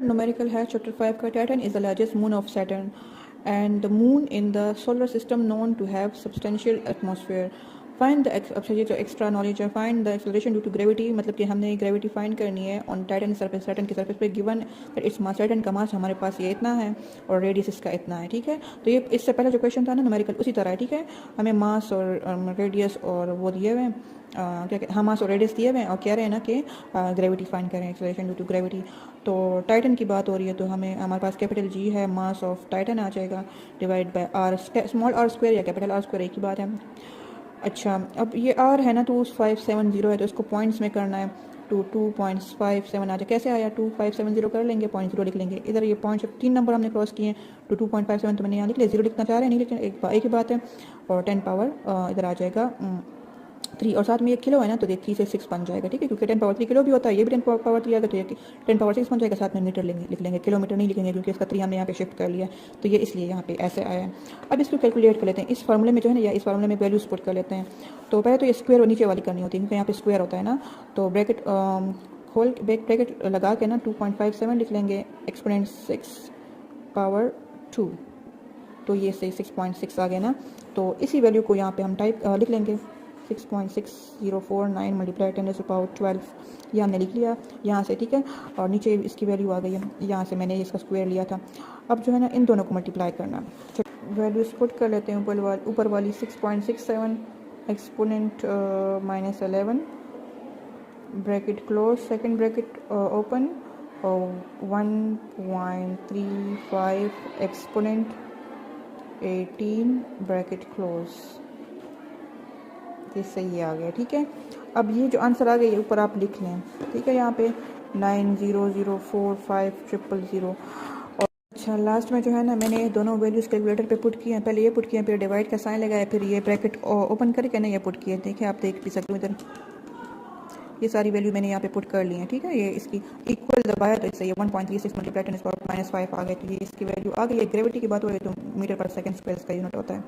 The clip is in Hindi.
Numerical hash chapter 5 का Titan is the largest moon of Saturn and the moon in the solar system known to have substantial atmosphere. Find the अच्छा ये जो एक्स्ट्रा नॉलेज है, find the acceleration due to gravity, मतलब कि हमने ग्रेविटी फाइंड करनी है ऑन टाइटन सरफेस, टाइटन के सरफेस पे given that its mass, Titan का मास हमारे पास ये इतना है और रेडियस इसका इतना है, ठीक है। तो ये इससे पहले जो क्वेश्चन था ना न्यूमेरिकल उसी तरह है, ठीक है। हमें मास और रेडियस और वो दिए हुए हैं, क्या हाँ मास और रेडियस दिए हुए हैं और कह रहे हैं ना कि ग्रेविटी फाइंड करें, एक्सेलरेशन ड्यू टू ग्रेविटी। तो टाइटन की बात हो रही है तो हमें हमारे पास कैपिटल जी है, मास ऑफ टाइटन आ जाएगा divide by R, small R square या कैपिटल आर स्क्वायर एक ही बात है। अच्छा, अब ये आर है ना 2570 है तो इसको पॉइंट्स में करना है, 2.57 आ जाए। कैसे आया, 2570 कर लेंगे, 0.0 लिख लेंगे इधर। ये पॉइंट 3 नंबर हमने क्रॉस किए हैं तो 2.57 तो मैंने यहाँ लिख लिया, 0 लिखना चाह रहे हैं नहीं लिखना, एक ही बात है। और 10 पावर इधर आ जाएगा 3 और साथ में 1 किलो है ना तो 3 से 6 बन जाएगा, ठीक है, क्योंकि 10 पावर 3 किलो भी होता है, ये भी 10 पावर 3 आएगा तो ये 10 पावर 6 बन जाएगा। साथ में मीटर लिख लेंगे, किलोमीटर नहीं लिखेंगे क्योंकि इसका 3 हमने यहाँ पे शिफ्ट कर लिया, तो ये इसलिए यहाँ पे ऐसे आया है। अब इसको कैलकुलेट कर लेते हैं, इस फार्मूले में जो है ना या इस फार्मूले में वैल्यूज पुट कर लेते हैं। तो पहले तो ये स्क्वायर और नीचे वाली करनी होती है क्योंकि यहाँ पे स्क्वायर होता है ना, तो ब्रैकेट खोल ब्रैकेट लगा के ना 2.57 लिख लेंगे, एक्सपोनेंट 6 पावर 2, तो ये से 6.6 आ गया ना। तो इसी वैल्यू को यहाँ पे हम लिख लेंगे 6.6049 मल्टीप्लाई 10⁻12, ये हमने लिख लिया यहाँ से, ठीक है। और नीचे इसकी वैल्यू आ गई है, यहाँ से मैंने इसका स्क्वायर लिया था। अब जो है ना इन दोनों को मल्टीप्लाई करना, वैल्यूज पुट कर लेते हैं। ऊपर वाली 6.67 exponent -11 bracket close, second bracket open, 1.35 exponent 18 bracket close, ये सही आ गया, ठीक है। अब ये जो आंसर आ गया ये ऊपर आप लिख लें, ठीक है, यहाँ पे 90045000। और अच्छा लास्ट में जो है ना मैंने दोनों वैल्यूज़ कैलकुलेटर पे पुट किए हैं, पहले ये पुट किए फिर डिवाइड का साइन लगाया, फिर ये ब्रैकेट ओपन करके ना ये पुट किए, देखिए आप देख भी सकते हो इधर ये सारी वैल्यू मैंने यहाँ पे पुट कर ली है, ठीक है। ये इसकी इक्वल दबाया तो इससे ये 1.36 मल्टीप्लाई 10⁻⁻5 आ गए, तो ये इसकी वैल्यू आ गई है। ग्रेविटी की बात हो रही है तो मीटर पर सेकंड स्क्वायर का यूनिट होता है।